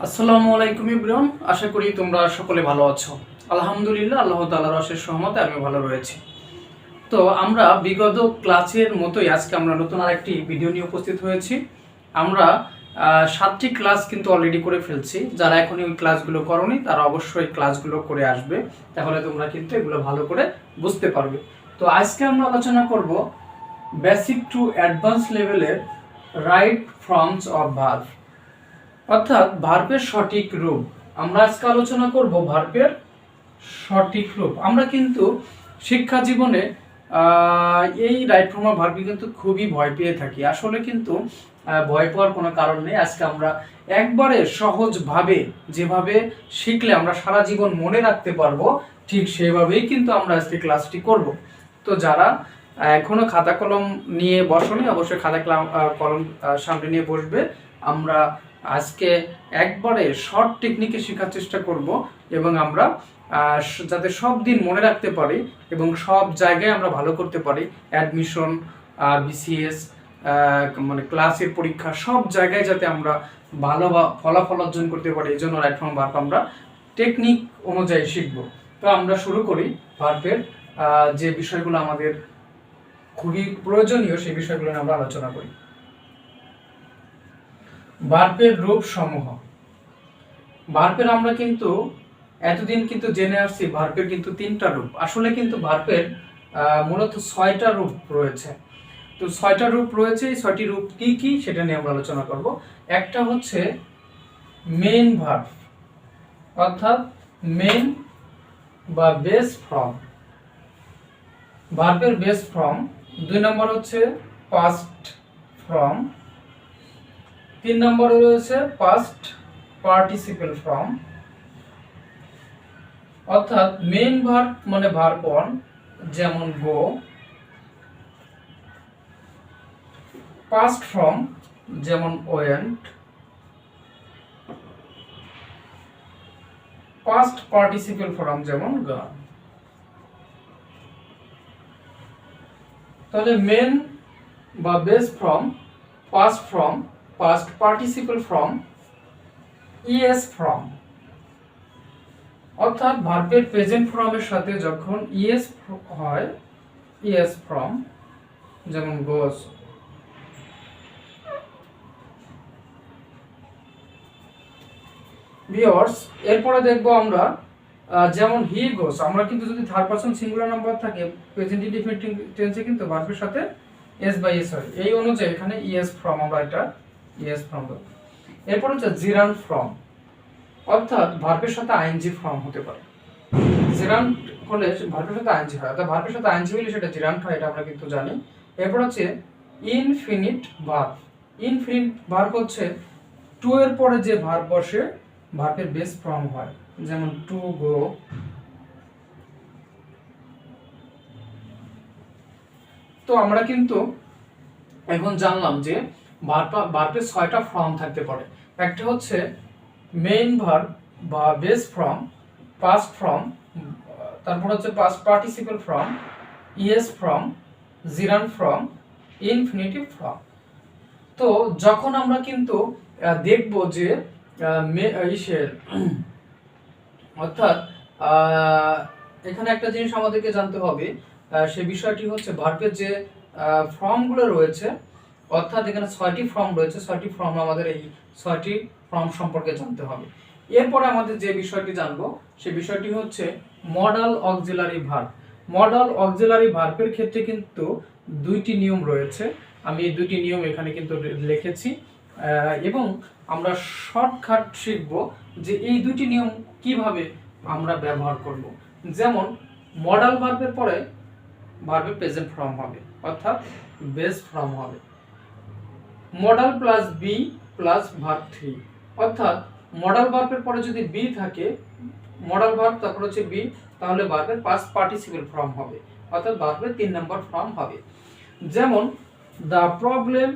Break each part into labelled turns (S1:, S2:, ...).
S1: আসসালামু আলাইকুম ইব্রাহিম, আশা করি তোমরা সকলে ভালো আছো। আলহামদুলিল্লাহ, আল্লাহ তাআলার অশেষ রহমতে আমি ভালো রয়েছি। তো আমরা বিগত ক্লাসের মতোই আজকে আমরা নতুন আরেকটি ভিডিও নিয়ে উপস্থিত হয়েছি। আমরা 7টি ক্লাস কিন্তু অলরেডি করে ফেলছি। যারা এখনই ওই ক্লাসগুলো করোনি তারা অবশ্যই ক্লাসগুলো করে আসবে, তাহলে তোমরা কিন্তু এগুলো ভালো করে বুঝতে পারবে। তো আজকে আমরা আলোচনা করব বেসিক টু অ্যাডভান্স লেভেলের রাইট ফর্মস অফ ভার্ব, অর্থাৎ ভার্বের সঠিক রূপ। আমরা আজকে আলোচনা করব ভার্বের সঠিক রূপ। আমরা কিন্তু শিক্ষা জীবনে এই রাইট ফর্ম অফ ভার্বকে কিন্তু খুবই ভয় পেয়ে থাকি। আসলে কিন্তু ভয় পাওয়ার কোনো কারণ নেই। আজকে আমরা একবারে সহজভাবে যেভাবে শিখলে আমরা সারা জীবন মনে রাখতে পারবো, ঠিক সেভাবেই কিন্তু আমরা আজকে ক্লাসটি করব। তো যারা এখনো খাতা কলম নিয়ে বসনি, অবশ্যই খাতা কলম সামনে নিয়ে বসবে। আমরা আজকে একবারে শর্ট টেকনিকে শেখার চেষ্টা করব এবং আমরা যাতে সব দিন মনে রাখতে পারি এবং সব জায়গায় আমরা ভালো করতে পারি। অ্যাডমিশন, বিসিএস, মানে ক্লাসের পরীক্ষা, সব জায়গায় যাতে আমরা ভালো ফলাফল অর্জন করতে পারি, এই জন্য রাইট ফর্ম ভার্ব আমরা টেকনিক অনুযায়ী শিখব। তো আমরা শুরু করি ভার্বের যে বিষয়গুলো আমাদের খুবই প্রয়োজনীয় সেই বিষয়গুলো নিয়ে আমরা আলোচনা করি। ভার্বের রূপ সমূহ। ভার্বের আমরা কিন্তু এতদিন কিন্তু জেনে আসছি ভার্বের কিন্তু 3টা রূপ। আসলে কিন্তু ভার্বের মূলত 6টা রূপ রয়েছে। তো 6টা রূপ রয়েছে, এই 6টি রূপ কি কি সেটা নিয়ে আমরা আলোচনা করব। একটা হচ্ছে মেইন ভার্ব, অর্থাৎ মেইন বা বেস ফর্ম, ভার্বের বেস ফর্ম। 2 নম্বর হচ্ছে পাস্ট ফর্ম। 3 নম্বরে রয়েছে পাস্ট পার্টিসিপেল ফর্ম, অর্থাৎ মেইন ভার্ব মানে ভার্ব 1 যেমন গো, পাস্ট ফর্ম যেমন ওয়েন্ট, পাস্ট পার্টিসিপেল ফর্ম যেমন গন। তাহলে মেইন বা base form, past form, past participle form, ES form, অর্থাৎ ভার্বের প্রেজেন্ট ফর্মের সাথে যখন ইএস হয়, ইএস ফর্ম যেমন গোস। ভিউয়ার্স, এরপরে দেখব আমরা যেমন হি গোস। আমরা কিন্তু যদি থার্ড পারসন সিঙ্গুলার নাম্বার থাকে প্রেজেন্ট ইনডিফিনিট টেন্সে কিন্তু ভার্বের সাথে এস বাই এস হয়। এই অনুযায়ী এখানে ইএস ফর্ম আমরা এটা ইএস ফর্ম দেব। এরপর হচ্ছে জিরান্ট ফর্ম, অর্থাৎ ভার্বের সাথে আইএনজি ফর্ম হতে পারে। জিরান্ট হলে ভার্বের সাথে আইএনজি হয়, অর্থাৎ ভার্বের সাথে আইএনজি হলে সেটা জিরান্ট হয়, এটা আমরা কিন্তু জানি। এরপর হচ্ছে ইনফিনিট ভার্ব। ইনফিনিট ভার্ব হচ্ছে টু এর পরে যে ভার্ব বসে ভার্বের বেস ফর্ম হয়, যেমন টু গো। তো আমরা কিন্তু এখন জানলাম যে ভার্বের 6টা ফর্ম থাকতে পারে। একটা হচ্ছে মেইন ভার্ব বা বেস ফর্ম, পাস্ট ফর্ম, তারপর হচ্ছে past participle form, ES form, gerund form, infinitive form. তো যখন আমরা কিন্তু দেখব যে অর্থাৎ এখানে একটা জিনিস আমাদেরকে জানতে হবে, সে বিষয়টি হচ্ছে ভার্বের যে ফর্মগুলো রয়েছে, অর্থাৎ এখানে 6টি ফর্ম রয়েছে, 6টি ফর্ম আমাদের এই 6টি ফর্ম সম্পর্কে জানতে হবে। এরপরে আমাদের যে বিষয়টি জানবো সে বিষয়টি হচ্ছে modal auxiliary verb. Modal auxiliary ভার্বের ক্ষেত্রে কিন্তু 2টি নিয়ম রয়েছে। আমি এই 2টি নিয়ম এখানে কিন্তু লিখেছি এবং আমরা শর্টকাট শিখব যে এই 2টি নিয়ম কিভাবে আমরা ব্যবহার করব। যেমন মডাল ভার্বের পরে ভার্বের প্রেজেন্ট ফর্ম হবে, অর্থাৎ বেস ফর্ম হবে। Modal plus be plus verb 3, অর্থাৎ মডাল ভার্বের পরে যদি বি থাকে, মডাল ভার্ব তারপর হচ্ছে বি, তাহলে ভার্বের পাস্ট পার্টিসিপেল ফর্ম হবে, অর্থাৎ ভার্বের 3 নম্বর ফর্ম হবে। যেমন দ্য প্রবলেম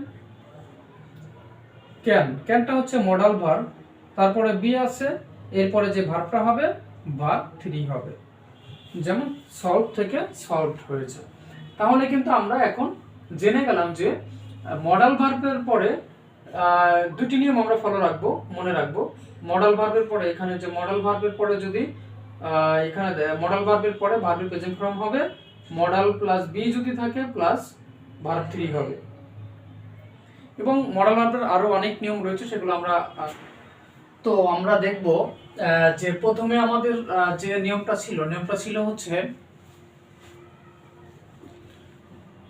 S1: ক্যানটা হচ্ছে মডাল ভার্ব, তারপরে বি আছে, এরপরে যে ভার্বটা হবে ভার্ব 3 হবে। যেমন সলভ থেকে সলভড হয়েছে। তাহলে কিন্তু আমরা এখন জেনে গেলাম যে মডাল ভার্বের পরে দুটি নিয়ম আমরা ফলো রাখবো, মনে রাখবো। মডাল ভার্বের পরে এখানে যে মডাল ভার্বের পরে যদি এখানে মডাল ভার্বের পরে ভার্বের প্রেজেন্ট ফর্ম হবে, মডাল প্লাস বি যদি থাকে প্লাস ভার্ব 3 হবে। এবং মডাল ভার্বের আরো অনেক নিয়ম রয়েছে, সেগুলো আমরা দেখব। যে প্রথমে আমাদের যে নিয়মটা ছিল হচ্ছে,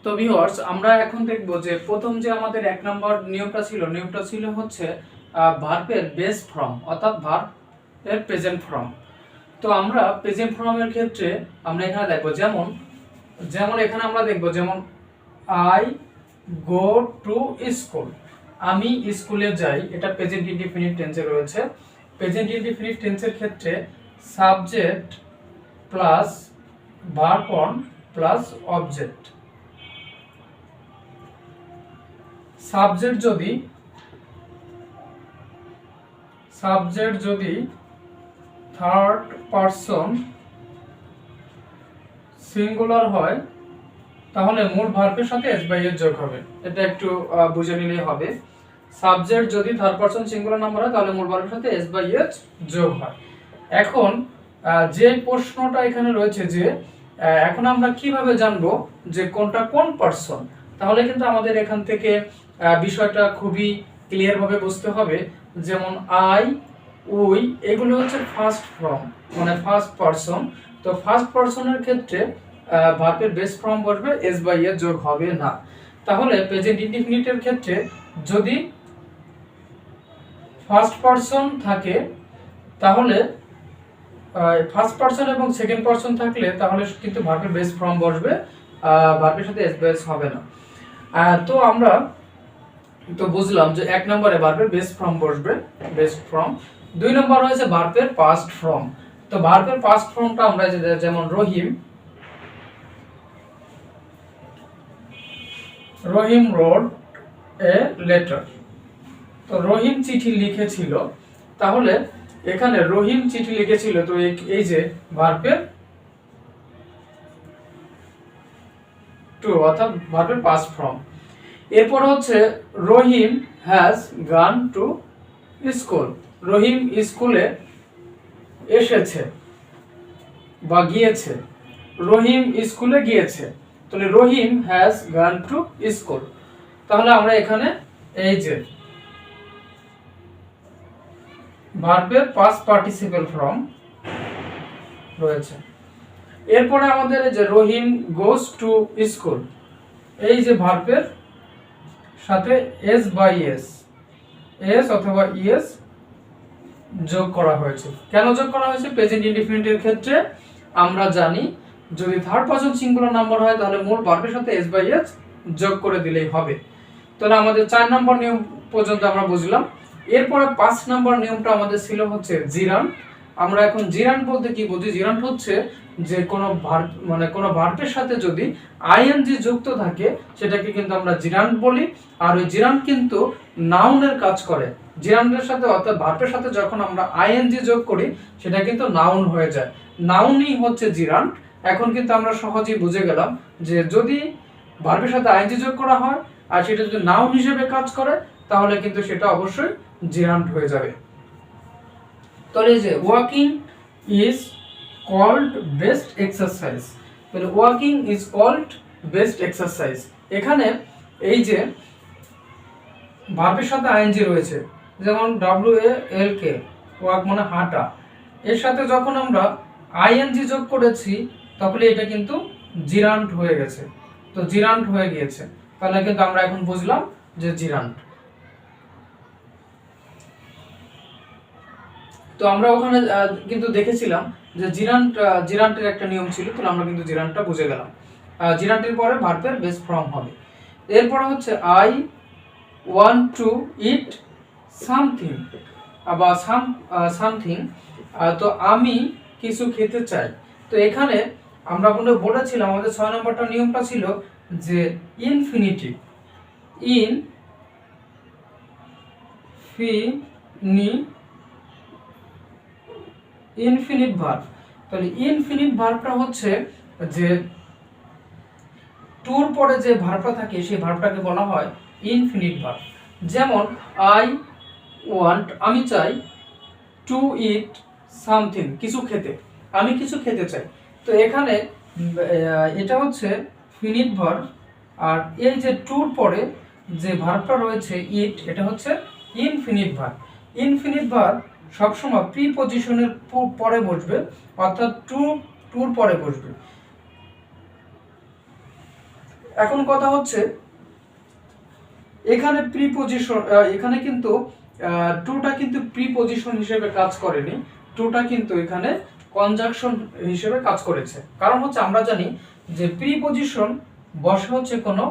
S1: তো ভিউয়ার্স আমরা এখন দেখব যে প্রথম যে আমাদের 1 নম্বর নিয়মটা ছিল হচ্ছে ভার্বের বেস ফর্ম, অর্থাৎ ভার্বের প্রেজেন্ট ফর্ম। তো আমরা প্রেজেন্ট ফর্মের ক্ষেত্রে আমরা এখানে দেখব, যেমন এখানে আমরা দেখব, যেমন আই গো টু স্কুল, আমি স্কুলে যাই, এটা প্রেজেন্ট ইনডিফিনিট টেন্সে রয়েছে। প্রেজেন্ট ইনডিফিনিট টেন্সের ক্ষেত্রে subject plus verb on plus object. Subject যদি থার্ড পারসন সিঙ্গুলার হয় তাহলে মূল ভার্বের সাথে এস বাই এস যোগ হবে। এটা একটু বুঝে নিলেই হবে। সাবজেক্ট যদি থার্ড পারসন সিঙ্গুলার নাম্বার হয় তাহলে মূল ভার্বের সাথে এস বাই এস যোগ হয়। এখন যে প্রশ্নটা এখানে রয়েছে যে এখন আমরা কিভাবে জানবো যে কোনটা কোন পারসন, তাহলে কিন্তু আমাদের এখান থেকে বিষয়টা খুবই ক্লিয়ার ভাবে বুঝতে হবে। যেমন আই, উই এগুলো হচ্ছে ফার্স্ট ফর্ম, মানে ফার্স্ট পারসন। তো ফার্স্ট পারসনের ক্ষেত্রে ভার্বের বেস ফর্ম বসবে, এস বাই এস যোগ হবে না। তাহলে প্রেজেন্ট ইনডিফিনিটের ক্ষেত্রে যদি ফার্স্ট পারসন থাকে তাহলে ফার্স্ট পারসন এবং সেকেন্ড পারসন থাকলে তাহলে কিন্তু ভার্বের বেস ফর্ম বসবে, ভার্বের সাথে এস বাই এস হবে না। তো আমরা তো বুঝলাম যে 1 নম্বরে ভার্বের বেস ফর্ম বসবে, বেস ফর্ম। 2 নম্বর হয়েছে ভার্বের পাস্ট ফর্ম। তো ভার্বের পাস্ট ফর্মটা আমরা যেমন রহিম রোড এ লেটার। তো রহিম চিঠি লিখেছিল, তাহলে এখানে রহিম চিঠি লিখেছিল, তো এই যে ভার্বের টু অর্থাৎ ভার্বের পাস্ট ফর্ম। এরপর হচ্ছে রহিম হ্যাজ গান টু স্কুল, রহিম স্কুলে এসেছে বা গিয়েছে, রহিম স্কুলে গিয়েছে। তাহলে রহিম হ্যাজ গান টু স্কুল। তাহলে আমরা এখানে এই যে ভার্বের পাস্ট পার্টিসিপেল ফর্ম রয়েছে। এরপরে আমাদের এই যে রহিম গোজ টু স্কুল, এই যে ভার্বের সাথে এস বাই এস, এস অথবা ইএস যোগ করা হয়েছে। কেন যোগ করা হয়েছে? প্রেজেন্ট ইনডিফিনিটের ক্ষেত্রে আমরা জানি যদি থার্ড পারসন সিঙ্গুলার নাম্বার হয় তাহলে মূল ভার্বের সাথে এস বাই এস যোগ করে দিলেই হবে। তাহলে আমাদের 4 নম্বর নিয়ম পর্যন্ত আমরা বুঝলাম। এরপরে 5 নম্বর নিয়মটা আমাদের ছিল হচ্ছে জিরান্ট। আমরা এখন জিরান্ট বলতে কি বুঝি? জিরান্ট হচ্ছে যে কোনো ভার্ব, মানে কোনো ভার্বের সাথে যদি আইএনজি যুক্ত থাকে সেটাকে কিন্তু আমরা জিরান্ট বলি। আর ওই জিরান্ট কিন্তু নাউনের কাজ করে। জিরান্টের সাথে অর্থাৎ ভার্বের সাথে যখন আমরা আইএনজি যোগ করি সেটা কিন্তু নাউন হয়ে যায়, নাউনই হচ্ছে জিরান্ট। এখন কিন্তু আমরা সহজেই বুঝে গেলাম যে যদি ভার্বের সাথে আইএনজি যোগ করা হয় আর সেটা যদি নাউন হিসেবে কাজ করে তাহলে কিন্তু সেটা অবশ্যই জিরান্ট হয়ে যাবে। তাহলে যে walking is called best exercise, তাহলে walking is called best exercise. এখানে এই যে ভার্বের সাথে আইএনজি রয়েছে, যেমন WALK ওয়াক মানে হাঁটা, এর সাথে যখন আমরা আইএনজি যোগ করেছি তাহলে এটা কিন্তু জিরান্ট হয়ে গেছে। তো জিরান্ট হয়ে গিয়েছে, তাহলে কিন্তু আমরা এখন বুঝলাম যে জিরান্ট। তো আমরা ওখানে কিন্তু দেখেছিলাম যে জিরান্টের একটা নিয়ম ছিল, তাহলে আমরা কিন্তু জিরান্টটা বুঝে গেলাম। জিরান্টের পরে ভার্বের বেস ফর্ম হবে। এরপরে হচ্ছে I want to it something বা সামথিং, তো আমি কিছু খেতে চাই। তো এখানে আমরা বলেছিলাম আমাদের 6 নম্বরটা নিয়মটা ছিল যে ইনফিনিটিভ, ইনফিনিট ভার্ব। তাহলে ইনফিনিট ভার্বটা হচ্ছে যে টুর পরে যে ভার্বটা থাকে সেই ভার্বটাকে বলা হয় ইনফিনিট ভার্ব। যেমন আই ওয়ান্ট, আমি চাই, টু ইট সামথিং, কিছু খেতে, আমি কিছু খেতে চাই। তো এখানে এটা হচ্ছে ফিনিট ভার্ব, আর এই যে টুর পরে যে ভার্বটা রয়েছে ইট, এটা হচ্ছে ইনফিনিট ভার্ব। ইনফিনিট ভার্ব সবসময় প্রিপজিশনের পরে বসবে, অর্থাৎ টুর পরে বসবে। এখন কথা হচ্ছে এখানে প্রিপজিশন, এখানে কিন্তু টুটা কিন্তু প্রিপজিশন হিসেবে কাজ করেনি, টুটা কিন্তু এখানে কনজাংশন হিসেবে কাজ করেছে। কারণ হচ্ছে আমরা জানি যে প্রিপজিশন বসে হচ্ছে কোনো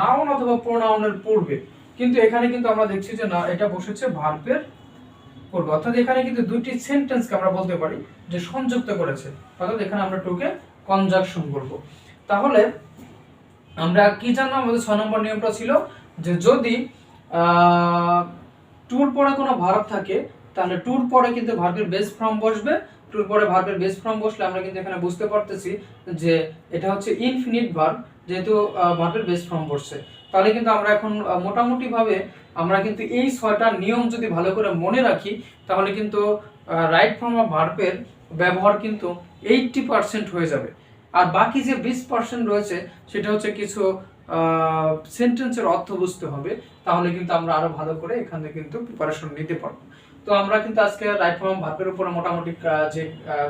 S1: নাউন অথবা প্রোনাউনের পূর্বে, কিন্তু এখানে কিন্তু আমরা দেখছি যে না, এটা বসেছে ভার্বের পূর্বে। অর্থাৎ এখানে কিন্তু দুটি সেন্টেন্সকে আমরা বলতে পারি যে সংযুক্ত করেছে, অর্থাৎ এখানে আমরা টুকে কনজাংশন বলবো। তাহলে আমরা কি জানলাম, আমাদের 6 নম্বর নিয়মটা ছিল যে যদি টুর পরে কোনো ভার্ব থাকে তাহলে টুর পরে কিন্তু ভার্বের বেস ফর্ম বসবে। টুর পরে ভার্বের বেস ফর্ম বসলে আমরা কিন্তু এখানে বুঝতে পারতেছি যে এটা হচ্ছে ইনফিনিট ভার্ব, যেহেতু ভার্বের বেস ফর্ম বসছে। তাহলে কিন্তু আমরা এখন মোটামুটি ভাবে আমরা কিন্তু এই 6টা নিয়ম যদি ভালো করে মনে রাখি তাহলে কিন্তু রাইট ফর্ম অফ ভার্বের ব্যবহার কিন্তু 80% হয়ে যাবে। আর বাকি যে 20% রয়েছে সেটা হচ্ছে কিছু সেন্টেন্সের অর্থ বুঝতে হবে, তাহলে কিন্তু আমরা আরো ভালো করে এখানে কিন্তু প্রিপারেশন নিতে পারবো। তো আমরা কিন্তু আজকে রাইট ফর্ম ভার্বের উপরে মোটামুটি যে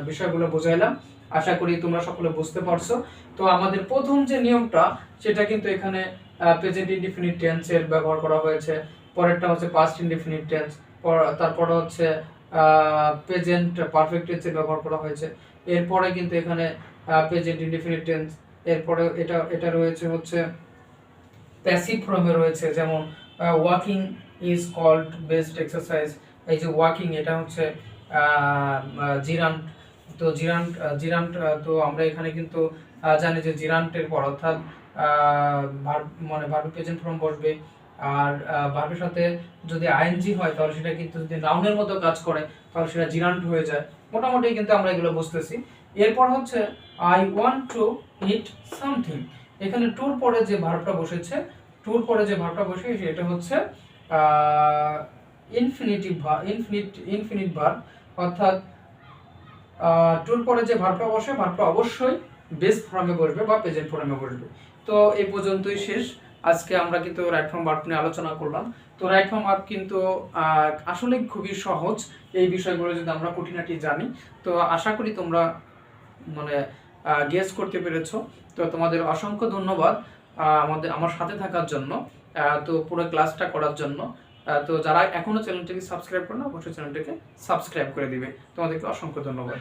S1: বিষয়গুলো বোঝাইলাম, আশা করি তোমরা সকলে বুঝতে পারছো। তো আমাদের প্রথম যে নিয়মটা সেটা কিন্তু এখানে প্রেজেন্ট ইনডিফিনিট টেন্সের ব্যবহার করা হয়েছে, পরেরটা হচ্ছে পাস্ট ইনডিফিনিট টেন্স, তারপরে হচ্ছে প্রেজেন্ট পারফেক্ট টেন্সের ব্যবহার করা হয়েছে, এরপরে কিন্তু এখানে প্রেজেন্ট ইনডিফিনিট টেন্স, এরপরে এটা রয়েছে হচ্ছে প্যাসিভ ফর্মে রয়েছে, যেমন walking is called best exercise. এই যে ওয়াকিং এটা হচ্ছে জিরান্ট। তো জিরান্ট তো আমরা এখানে কিন্তু জানি যে জিরান্টের পর অর্থাৎ মানে ভার্ব প্রেজেন্ট ফর্ম বসবে, আর ভার্বের সাথে যদি আইএনজি হয় তাহলে সেটা কিন্তু যদি নাউনের মতো কাজ করে তাহলে সেটা জিরান্ট হয়ে যায়। মোটামুটি কিন্তু আমরা এগুলো বুঝতেছি। এরপর হচ্ছে I want to it something. এখানে টুর পরে যে ভার্বটা বসেছে, টুর পরে যে ভার্বটা বসে এটা হচ্ছে ইনফিনিট ভার্ব, অর্থাৎ টুর পরে যে ভার্বটা বসে ভার্বটা অবশ্যই বেস ফর্মে বসবে বা প্রেজেন্ট ফর্মে বসবে। তো এই পর্যন্তই শেষ। আজকে আমরা কিন্তু রাইট ফর্ম ভার্ব নিয়ে আলোচনা করলাম। তো রাইট ফর্ম ভার্ব কিন্তু আসলে খুবই সহজ, এই বিষয়গুলো যদি আমরা খুঁটিনাটি জানি। তো আশা করি তোমরা মানে গেস করতে পেরেছো। তো তোমাদের অসংখ্য ধন্যবাদ আমার সাথে থাকার জন্য, তো পুরো ক্লাসটা করার জন্য। তো যারা এখনো চ্যানেলটিকে সাবস্ক্রাইব করে না অবশ্যই চ্যানেলটিকে সাবস্ক্রাইব করে দিবে। তোমাদেরকে অসংখ্য ধন্যবাদ।